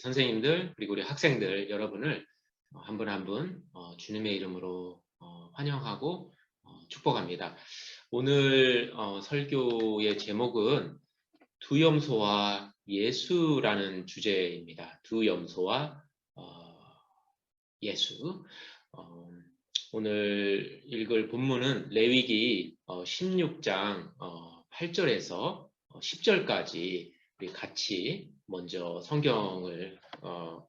선생님들 그리고 우리 학생들 여러분을 한 분 한 분 주님의 이름으로 환영하고 축복합니다. 오늘 설교의 제목은 두 염소와 예수라는 주제입니다. 두 염소와 예수. 오늘 읽을 본문은 레위기 16장 8절에서 10절까지 우리 같이 먼저 성경을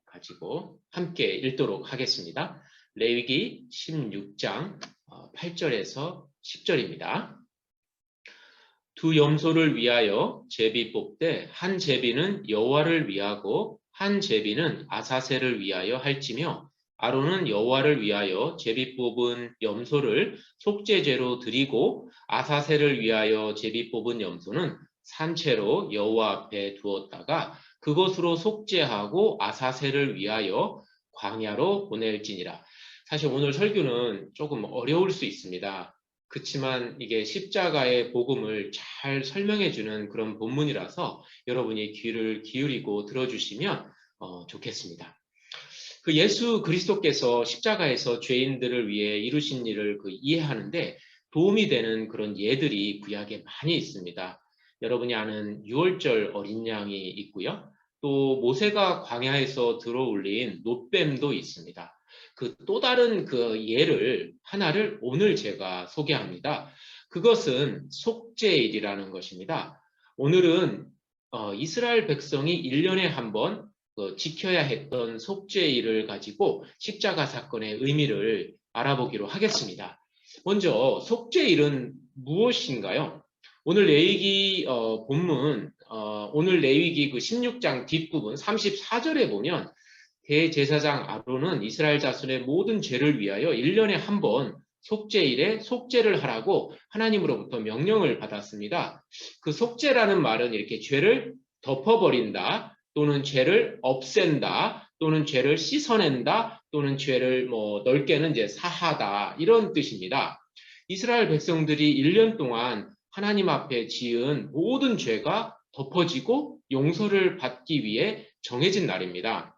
가지고 함께 읽도록 하겠습니다. 레위기 16장 8절에서 10절입니다. 두 염소를 위하여 제비 뽑되 한 제비는 여호와를 위하고 한 제비는 아사셀을 위하여 할지며 아론은 여호와를 위하여 제비 뽑은 염소를 속죄제로 드리고 아사셀을 위하여 제비 뽑은 염소는 산채로 여호와 앞에 두었다가 그것으로 속죄하고 아사셀을 위하여 광야로 보낼지니라. 사실 오늘 설교는 조금 어려울 수 있습니다. 그렇지만 이게 십자가의 복음을 잘 설명해주는 그런 본문이라서 여러분이 귀를 기울이고 들어주시면 좋겠습니다. 그 예수 그리스도께서 십자가에서 죄인들을 위해 이루신 일을 이해하는데 도움이 되는 그런 예들이 구약에 많이 있습니다. 여러분이 아는 유월절 어린 양이 있고요. 또 모세가 광야에서 들어올린 놋뱀도 있습니다. 그 또 다른 그 예를 하나를 오늘 제가 소개합니다. 그것은 속죄일이라는 것입니다. 오늘은 이스라엘 백성이 1년에 한 번 지켜야 했던 속죄일을 가지고 십자가 사건의 의미를 알아보기로 하겠습니다. 먼저 속죄일은 무엇인가요? 오늘 레위기 본문 오늘 레위기 그 16장 뒷부분 34절에 보면 대제사장 아론은 이스라엘 자손의 모든 죄를 위하여 1년에 한 번 속죄일에 속죄를 하라고 하나님으로부터 명령을 받았습니다. 그 속죄라는 말은 이렇게 죄를 덮어버린다, 또는 죄를 없앤다, 또는 죄를 씻어낸다, 또는 죄를 넓게는 이제 사하다, 이런 뜻입니다. 이스라엘 백성들이 1년 동안 하나님 앞에 지은 모든 죄가 덮어지고 용서를 받기 위해 정해진 날입니다.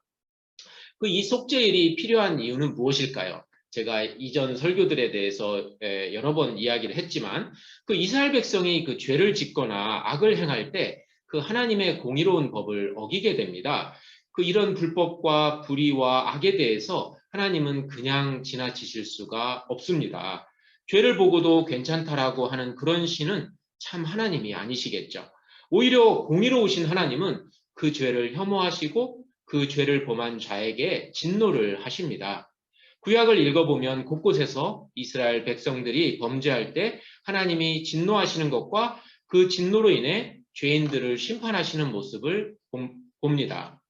이 속죄일이 필요한 이유는 무엇일까요? 제가 이전 설교들에 대해서 여러 번 이야기를 했지만 그 이스라엘 백성이 그 죄를 짓거나 악을 행할 때 그 하나님의 공의로운 법을 어기게 됩니다. 이런 불법과 불의와 악에 대해서 하나님은 그냥 지나치실 수가 없습니다. 죄를 보고도 괜찮다라고 하는 그런 신은 참 하나님이 아니시겠죠. 오히려 공의로우신 하나님은 그 죄를 혐오하시고 그 죄를 범한 자에게 진노를 하십니다. 구약을 읽어보면 곳곳에서 이스라엘 백성들이 범죄할 때 하나님이 진노하시는 것과 그 진노로 인해 죄인들을 심판하시는 모습을 봅니다.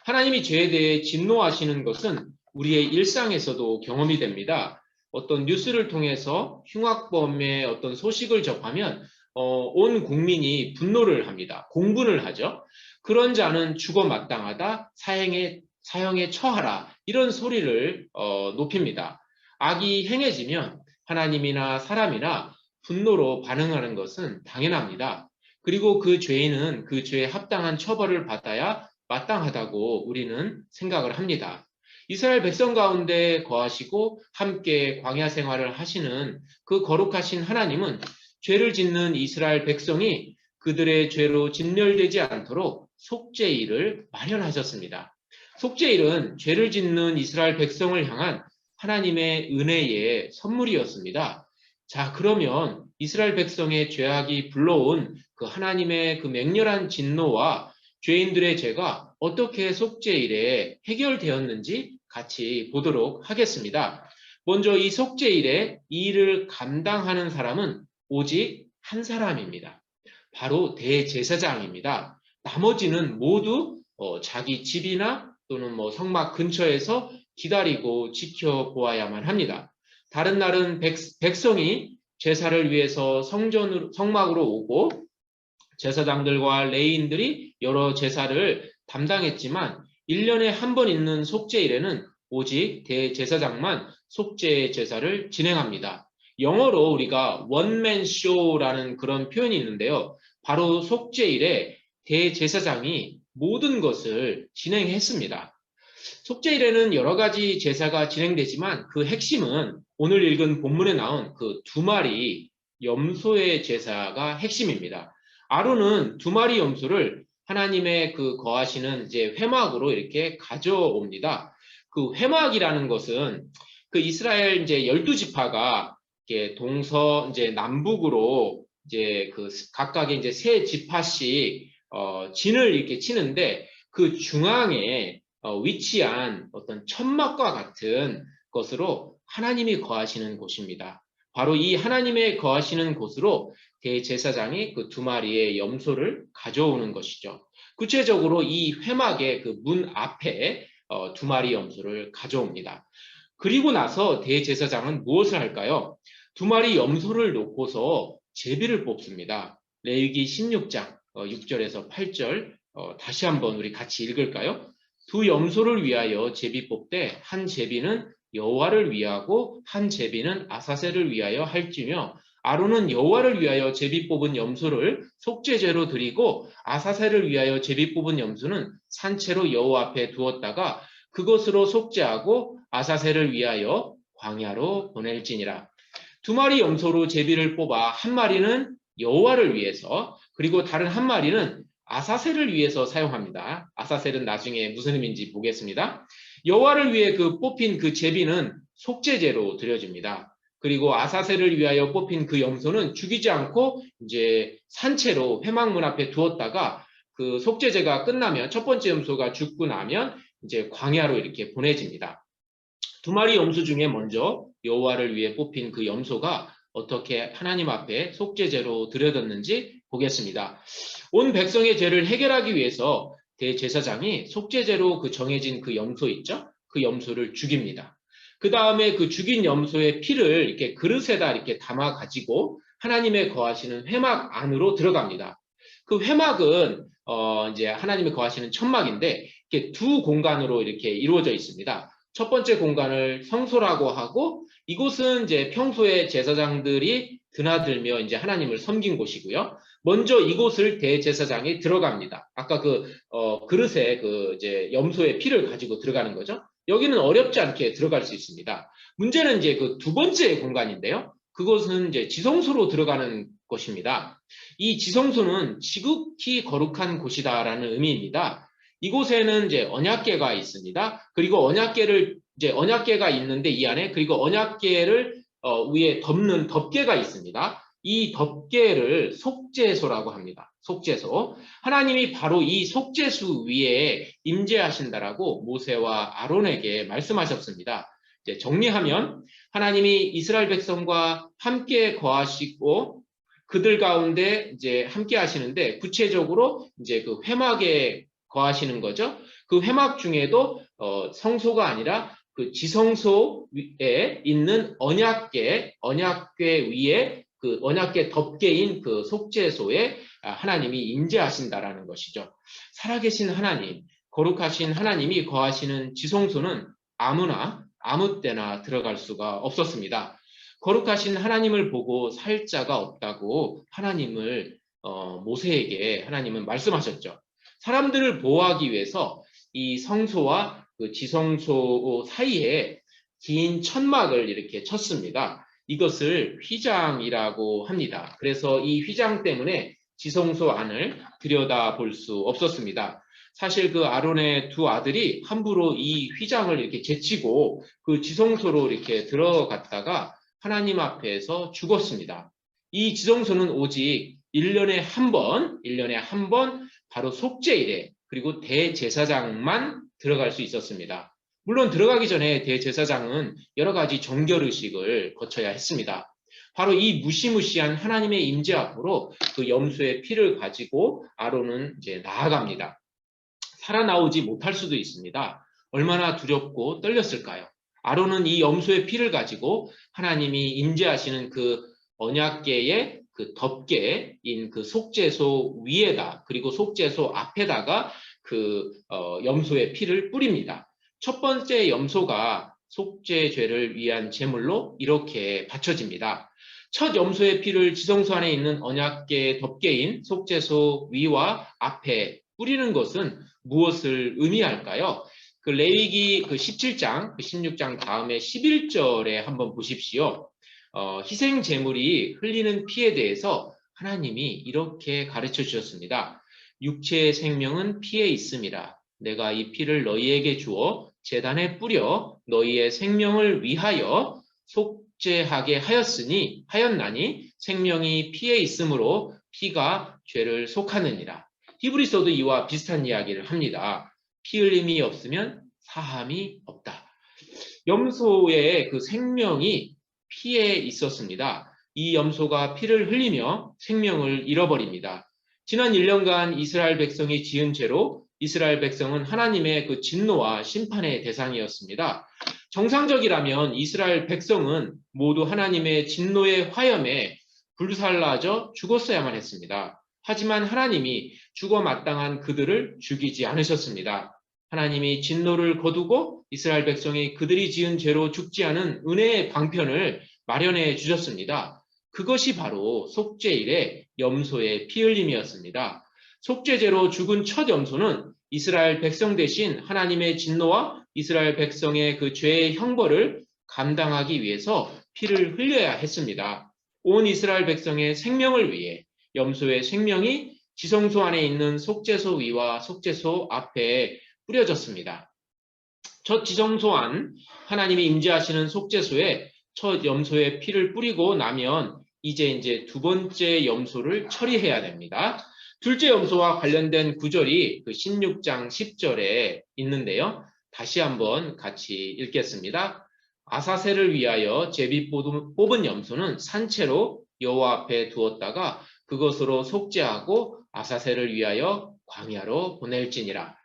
하나님이 죄에 대해 진노하시는 것은 우리의 일상에서도 경험이 됩니다. 어떤 뉴스를 통해서 흉악범의 어떤 소식을 접하면 온 국민이 분노를 합니다. 공분을 하죠. 그런 자는 죽어 마땅하다, 사형에 처하라, 이런 소리를 높입니다. 악이 행해지면 하나님이나 사람이나 분노로 반응하는 것은 당연합니다. 그리고 그 죄인은 그 죄에 합당한 처벌을 받아야 마땅하다고 우리는 생각을 합니다. 이스라엘 백성 가운데 거하시고 함께 광야 생활을 하시는 그 거룩하신 하나님은 죄를 짓는 이스라엘 백성이 그들의 죄로 진멸되지 않도록 속죄일을 마련하셨습니다. 속죄일은 죄를 짓는 이스라엘 백성을 향한 하나님의 은혜의 선물이었습니다. 자, 그러면 이스라엘 백성의 죄악이 불러온 그 하나님의 그 맹렬한 진노와 죄인들의 죄가 어떻게 속죄일에 해결되었는지 같이 보도록 하겠습니다. 먼저 이 속죄일에 이 일을 감당하는 사람은 오직 한 사람입니다. 바로 대제사장입니다. 나머지는 모두 자기 집이나 또는 성막 근처에서 기다리고 지켜보아야만 합니다. 다른 날은 백성이 제사를 위해서 성막으로 오고 제사장들과 레위인들이 여러 제사를 담당했지만 1년에 한 번 있는 속죄일에는 오직 대제사장만 속죄 제사를 진행합니다. 영어로 우리가 원맨 쇼라는 그런 표현이 있는데요. 바로 속죄일에 대제사장이 모든 것을 진행했습니다. 속죄일에는 여러 가지 제사가 진행되지만 그 핵심은 오늘 읽은 본문에 나온 그 두 마리 염소의 제사가 핵심입니다. 아론은 두 마리 염소를 하나님의 그 거하시는 이제 회막으로 이렇게 가져옵니다. 그 회막이라는 것은 그 이스라엘 이제 12지파가 이렇게 동서 이제 남북으로 이제 그 각각의 이제 세 지파씩 진을 이렇게 치는데 그 중앙에 위치한 어떤 천막과 같은 것으로 하나님이 거하시는 곳입니다. 바로 이 하나님의 거하시는 곳으로 대제사장이 그 두 마리의 염소를 가져오는 것이죠. 구체적으로 이 회막의 그 문 앞에 두 마리 염소를 가져옵니다. 그리고 나서 대제사장은 무엇을 할까요? 두 마리 염소를 놓고서 제비를 뽑습니다. 레위기 16장 6절에서 8절 다시 한번 우리 같이 읽을까요? 두 염소를 위하여 제비 뽑되 한 제비는 여호와를 위하고 한 제비는 아사셀을 위하여 할지며 아론은 여호와를 위하여 제비 뽑은 염소를 속죄제로 드리고 아사셀을 위하여 제비 뽑은 염소는 산채로 여호와 앞에 두었다가 그것으로 속죄하고 아사셀을 위하여 광야로 보낼지니라. 두 마리 염소로 제비를 뽑아 한 마리는 여호와를 위해서 그리고 다른 한 마리는 아사셀을 위해서 사용합니다. 아사셀은 나중에 무슨 의미인지 보겠습니다. 여호와를 위해 그 뽑힌 그 제비는 속죄제로 드려집니다. 그리고 아사셀을 위하여 뽑힌 그 염소는 죽이지 않고 이제 산채로 회막문 앞에 두었다가 그 속죄제가 끝나면 첫 번째 염소가 죽고 나면 이제 광야로 이렇게 보내집니다. 두 마리 염소 중에 먼저 여호와를 위해 뽑힌 그 염소가 어떻게 하나님 앞에 속죄제로 드려졌는지 보겠습니다. 온 백성의 죄를 해결하기 위해서 대제사장이 속죄제로 그 정해진 그 염소 있죠? 그 염소를 죽입니다. 그 다음에 그 죽인 염소의 피를 이렇게 그릇에다 이렇게 담아 가지고 하나님의 거하시는 회막 안으로 들어갑니다. 그 회막은 이제 하나님의 거하시는 천막인데 이렇게 두 공간으로 이렇게 이루어져 있습니다. 첫 번째 공간을 성소라고 하고 이곳은 이제 평소에 제사장들이 드나들며 이제 하나님을 섬긴 곳이고요. 먼저 이곳을 대제사장이 들어갑니다. 아까 그 그릇에 그 이제 염소의 피를 가지고 들어가는 거죠. 여기는 어렵지 않게 들어갈 수 있습니다. 문제는 이제 그 두 번째 공간인데요. 그곳은 이제 지성소로 들어가는 것입니다. 이 지성소는 지극히 거룩한 곳이다라는 의미입니다. 이곳에는 이제 언약궤가 있습니다. 그리고 언약궤가 있는데 이 안에 그리고 언약궤를 위에 덮는 덮개가 있습니다. 이 덮개를 속죄소라고 합니다. 속죄소. 하나님이 바로 이 속죄소 위에 임재하신다라고 모세와 아론에게 말씀하셨습니다. 이제 정리하면 하나님이 이스라엘 백성과 함께 거하시고 그들 가운데 이제 함께 하시는데 구체적으로 이제 그 회막에 거하시는 거죠. 그 회막 중에도 성소가 아니라 그 지성소에 있는 언약궤 위에 그 언약궤 덮개인 그 속죄소에 하나님이 임재하신다라는 것이죠. 살아계신 하나님, 거룩하신 하나님이 거하시는 지성소는 아무나 아무 때나 들어갈 수가 없었습니다. 거룩하신 하나님을 보고 살 자가 없다고 하나님을 모세에게 하나님은 말씀하셨죠. 사람들을 보호하기 위해서 이 성소와 그 지성소 사이에 긴 천막을 이렇게 쳤습니다. 이것을 휘장이라고 합니다. 그래서 이 휘장 때문에 지성소 안을 들여다볼 수 없었습니다. 사실 그 아론의 두 아들이 함부로 이 휘장을 이렇게 제치고 그 지성소로 이렇게 들어갔다가 하나님 앞에서 죽었습니다. 이 지성소는 오직 1년에 한 번 바로 속죄일에 그리고 대제사장만 들어갈 수 있었습니다. 물론 들어가기 전에 대제사장은 여러 가지 정결의식을 거쳐야 했습니다. 바로 이 무시무시한 하나님의 임재 앞으로 그 염소의 피를 가지고 아론은 이제 나아갑니다. 살아나오지 못할 수도 있습니다. 얼마나 두렵고 떨렸을까요? 아론은 이 염소의 피를 가지고 하나님이 임재하시는 그 언약궤의 그 덮개인 그 속죄소 위에다 그리고 속죄소 앞에다가 그 염소의 피를 뿌립니다. 첫 번째 염소가 속죄죄를 위한 제물로 이렇게 바쳐집니다. 첫 염소의 피를 지성소 안에 있는 언약궤 덮개인 속죄소 위와 앞에 뿌리는 것은 무엇을 의미할까요? 그 레위기 그 17장, 그 16장 다음에 11절에 한번 보십시오. 희생 제물이 흘리는 피에 대해서 하나님이 이렇게 가르쳐 주셨습니다. 육체의 생명은 피에 있음이라. 내가 이 피를 너희에게 주어 제단에 뿌려 너희의 생명을 위하여 속죄하게 하였나니 생명이 피에 있으므로 피가 죄를 속하느니라. 히브리서도 이와 비슷한 이야기를 합니다. 피 흘림이 없으면 사함이 없다. 염소의 그 생명이 피에 있었습니다. 이 염소가 피를 흘리며 생명을 잃어버립니다. 지난 1년간 이스라엘 백성이 지은 죄로 이스라엘 백성은 하나님의 그 진노와 심판의 대상이었습니다. 정상적이라면 이스라엘 백성은 모두 하나님의 진노의 화염에 불살라져 죽었어야만 했습니다. 하지만 하나님이 죽어 마땅한 그들을 죽이지 않으셨습니다. 하나님이 진노를 거두고 이스라엘 백성이 그들이 지은 죄로 죽지 않은 은혜의 방편을 마련해 주셨습니다. 그것이 바로 속죄일의 염소의 피 흘림이었습니다. 속죄제로 죽은 첫 염소는 이스라엘 백성 대신 하나님의 진노와 이스라엘 백성의 그 죄의 형벌을 감당하기 위해서 피를 흘려야 했습니다. 온 이스라엘 백성의 생명을 위해 염소의 생명이 지성소 안에 있는 속죄소 위와 속죄소 앞에 뿌려졌습니다. 첫 지성소 안 하나님이 임재하시는 속죄소에 첫 염소의 피를 뿌리고 나면 이제 두 번째 염소를 처리해야 됩니다. 둘째 염소와 관련된 구절이 그 16장 10절에 있는데요. 다시 한번 같이 읽겠습니다. 아사셀을 위하여 제비 뽑은 염소는 산채로 여호와 앞에 두었다가 그것으로 속죄하고 아사셀을 위하여 광야로 보낼지니라.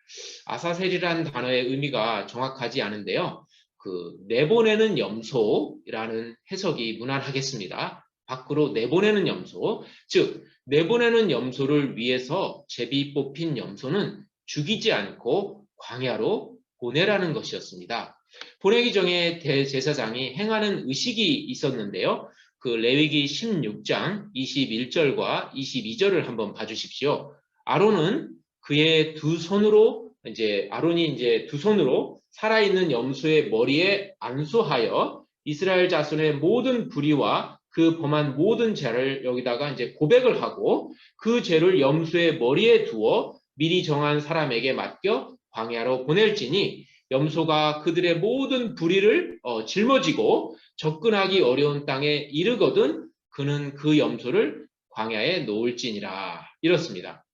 아사셀이라는 단어의 의미가 정확하지 않은데요. 그 내보내는 염소라는 해석이 무난하겠습니다. 밖으로 내보내는 염소, 즉 내보내는 염소를 위해서 제비 뽑힌 염소는 죽이지 않고 광야로 보내라는 것이었습니다. 보내기 전에 대제사장이 행하는 의식이 있었는데요. 그 레위기 16장 21절과 22절을 한번 봐주십시오. 아론은 그의 두 손으로 아론이 두 손으로 살아있는 염소의 머리에 안수하여 이스라엘 자손의 모든 불의와 그 범한 모든 죄를 여기다가 고백을 하고 그 죄를 염소의 머리에 두어 미리 정한 사람에게 맡겨 광야로 보낼지니 염소가 그들의 모든 불의를 짊어지고 접근하기 어려운 땅에 이르거든 그는 그 염소를 광야에 놓을지니라. 이렇습니다.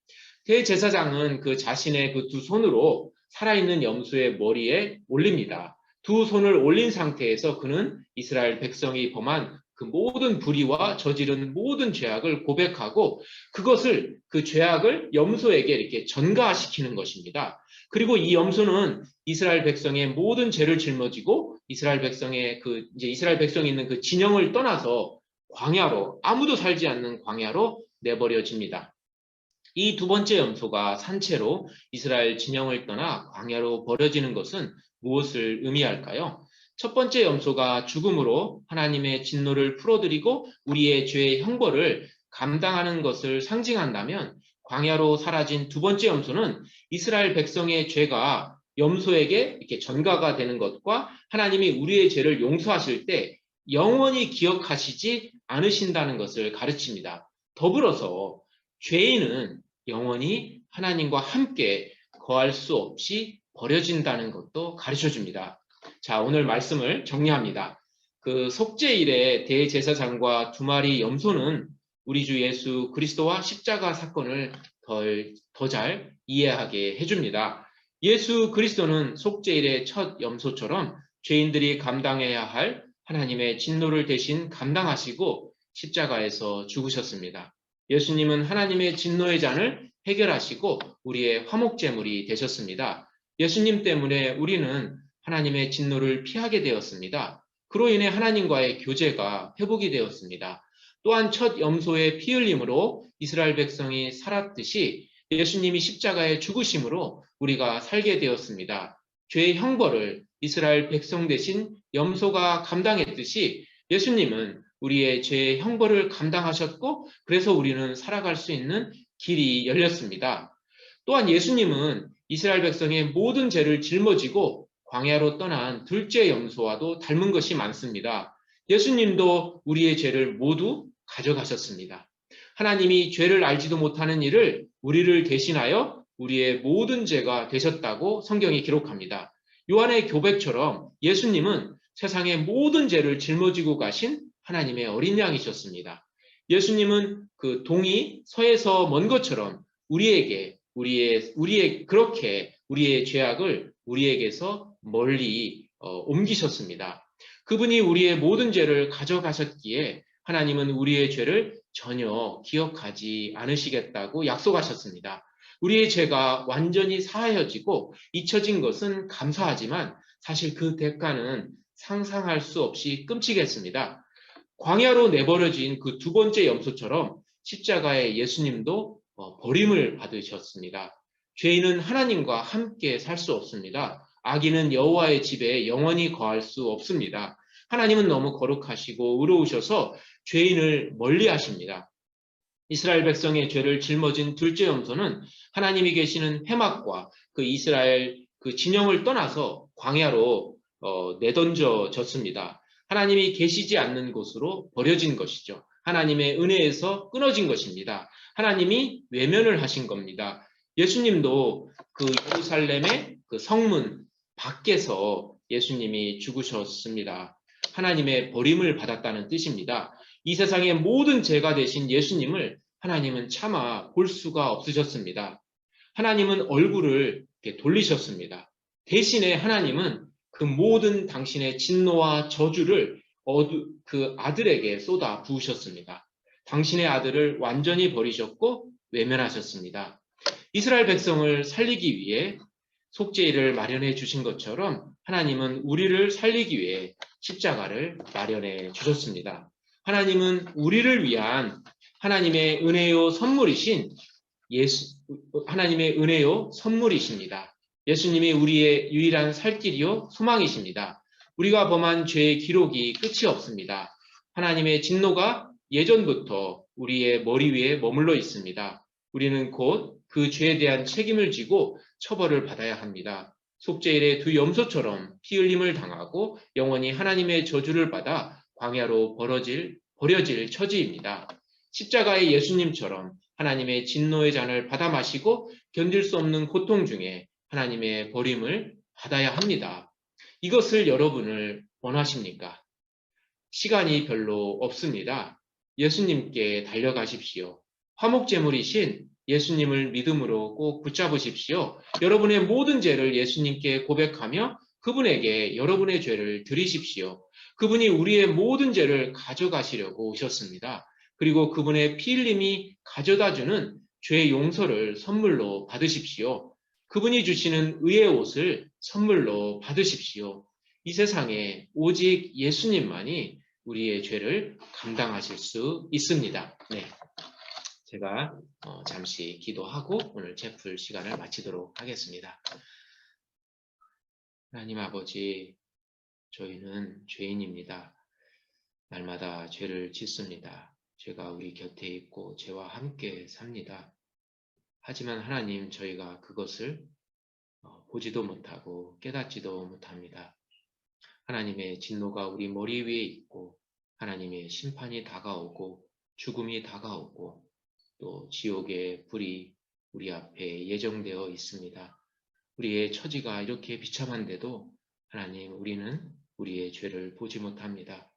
대제사장은 그 자신의 그 두 손으로 살아있는 염소의 머리에 올립니다. 두 손을 올린 상태에서 그는 이스라엘 백성이 범한 그 모든 불의와 저지른 모든 죄악을 고백하고 그것을 그 죄악을 염소에게 이렇게 전가시키는 것입니다. 그리고 이 염소는 이스라엘 백성의 모든 죄를 짊어지고 이스라엘 백성이 있는 그 진영을 떠나서 광야로 아무도 살지 않는 광야로 내버려집니다. 이 두 번째 염소가 산채로 이스라엘 진영을 떠나 광야로 버려지는 것은 무엇을 의미할까요? 첫 번째 염소가 죽음으로 하나님의 진노를 풀어드리고 우리의 죄의 형벌을 감당하는 것을 상징한다면 광야로 사라진 두 번째 염소는 이스라엘 백성의 죄가 염소에게 이렇게 전가가 되는 것과 하나님이 우리의 죄를 용서하실 때 영원히 기억하시지 않으신다는 것을 가르칩니다. 더불어서 죄인은 영원히 하나님과 함께 거할 수 없이 버려진다는 것도 가르쳐줍니다. 자, 오늘 말씀을 정리합니다. 그 속죄일의 대제사장과 두 마리 염소는 우리 주 예수 그리스도와 십자가 사건을 더 잘 이해하게 해줍니다. 예수 그리스도는 속죄일의 첫 염소처럼 죄인들이 감당해야 할 하나님의 진노를 대신 감당하시고 십자가에서 죽으셨습니다. 예수님은 하나님의 진노의 잔을 해결하시고 우리의 화목제물이 되셨습니다. 예수님 때문에 우리는 하나님의 진노를 피하게 되었습니다. 그로 인해 하나님과의 교제가 회복이 되었습니다. 또한 첫 염소의 피 흘림으로 이스라엘 백성이 살았듯이 예수님이 십자가에 죽으심으로 우리가 살게 되었습니다. 죄의 형벌을 이스라엘 백성 대신 염소가 감당했듯이 예수님은 우리의 죄의 형벌을 감당하셨고 그래서 우리는 살아갈 수 있는 길이 열렸습니다. 또한 예수님은 이스라엘 백성의 모든 죄를 짊어지고 광야로 떠난 둘째 염소와도 닮은 것이 많습니다. 예수님도 우리의 죄를 모두 가져가셨습니다. 하나님이 죄를 알지도 못하는 이를 우리를 대신하여 우리의 모든 죄가 되셨다고 성경이 기록합니다. 요한의 교백처럼 예수님은 세상의 모든 죄를 짊어지고 가신 하나님의 어린 양이셨습니다. 예수님은 그 동이 서에서 먼 것처럼 그렇게 우리의 죄악을 우리에게서 멀리 옮기셨습니다. 그분이 우리의 모든 죄를 가져가셨기에 하나님은 우리의 죄를 전혀 기억하지 않으시겠다고 약속하셨습니다. 우리의 죄가 완전히 사하여지고 잊혀진 것은 감사하지만 사실 그 대가는 상상할 수 없이 끔찍했습니다. 광야로 내버려진 그 두 번째 염소처럼 십자가의 예수님도 버림을 받으셨습니다. 죄인은 하나님과 함께 살 수 없습니다. 악인은 여호와의 집에 영원히 거할 수 없습니다. 하나님은 너무 거룩하시고 의로우셔서 죄인을 멀리하십니다. 이스라엘 백성의 죄를 짊어진 둘째 염소는 하나님이 계시는 회막과 그 이스라엘 그 진영을 떠나서 광야로 내던져졌습니다. 하나님이 계시지 않는 곳으로 버려진 것이죠. 하나님의 은혜에서 끊어진 것입니다. 하나님이 외면을 하신 겁니다. 예수님도 그 예루살렘의 그 성문 밖에서 예수님이 죽으셨습니다. 하나님의 버림을 받았다는 뜻입니다. 이 세상의 모든 죄가 되신 예수님을 하나님은 차마 볼 수가 없으셨습니다. 하나님은 얼굴을 이렇게 돌리셨습니다. 대신에 하나님은 그 모든 당신의 진노와 저주를 그 아들에게 쏟아 부으셨습니다. 당신의 아들을 완전히 버리셨고 외면하셨습니다. 이스라엘 백성을 살리기 위해 속죄일을 마련해 주신 것처럼 하나님은 우리를 살리기 위해 십자가를 마련해 주셨습니다. 하나님은 우리를 위한 하나님의 은혜요 선물이신 하나님의 은혜요 선물이십니다. 예수님이 우리의 유일한 살 길이요 소망이십니다. 우리가 범한 죄의 기록이 끝이 없습니다. 하나님의 진노가 예전부터 우리의 머리 위에 머물러 있습니다. 우리는 곧 그 죄에 대한 책임을 지고 처벌을 받아야 합니다. 속죄일의 두 염소처럼 피 흘림을 당하고 영원히 하나님의 저주를 받아 광야로 버려질 처지입니다. 십자가의 예수님처럼 하나님의 진노의 잔을 받아 마시고 견딜 수 없는 고통 중에 하나님의 버림을 받아야 합니다. 이것을 여러분을 원하십니까? 시간이 별로 없습니다. 예수님께 달려가십시오. 화목제물이신 예수님을 믿음으로 꼭 붙잡으십시오. 여러분의 모든 죄를 예수님께 고백하며 그분에게 여러분의 죄를 드리십시오. 그분이 우리의 모든 죄를 가져가시려고 오셨습니다. 그리고 그분의 피 흘림이 가져다주는 죄의 용서를 선물로 받으십시오. 그분이 주시는 의의 옷을 선물로 받으십시오. 이 세상에 오직 예수님만이 우리의 죄를 감당하실 수 있습니다. 네, 제가 잠시 기도하고 오늘 제풀 시간을 마치도록 하겠습니다. 하나님 아버지, 저희는 죄인입니다. 날마다 죄를 짓습니다. 죄가 우리 곁에 있고 죄와 함께 삽니다. 하지만 하나님, 저희가 그것을 보지도 못하고 깨닫지도 못합니다. 하나님의 진노가 우리 머리 위에 있고 하나님의 심판이 다가오고 죽음이 다가오고 또 지옥의 불이 우리 앞에 예정되어 있습니다. 우리의 처지가 이렇게 비참한데도 하나님, 우리는 우리의 죄를 보지 못합니다.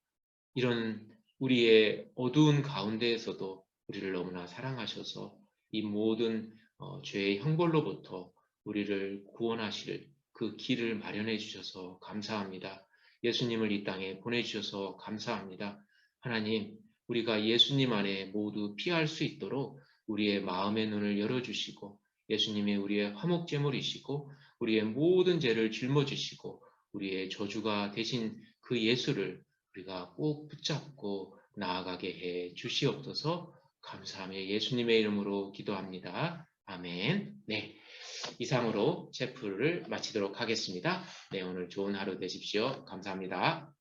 이런 우리의 어두운 가운데에서도 우리를 너무나 사랑하셔서 이 모든 죄의 형벌로부터 우리를 구원하실 그 길을 마련해 주셔서 감사합니다. 예수님을 이 땅에 보내주셔서 감사합니다. 하나님, 우리가 예수님 안에 모두 피할 수 있도록 우리의 마음의 눈을 열어주시고 예수님이 우리의 화목제물이시고 우리의 모든 죄를 짊어지시고 우리의 저주가 되신 그 예수를 우리가 꼭 붙잡고 나아가게 해 주시옵소서. 감사하며 예수님의 이름으로 기도합니다. 아멘. 네, 이상으로 제풀을 마치도록 하겠습니다. 네, 오늘 좋은 하루 되십시오. 감사합니다.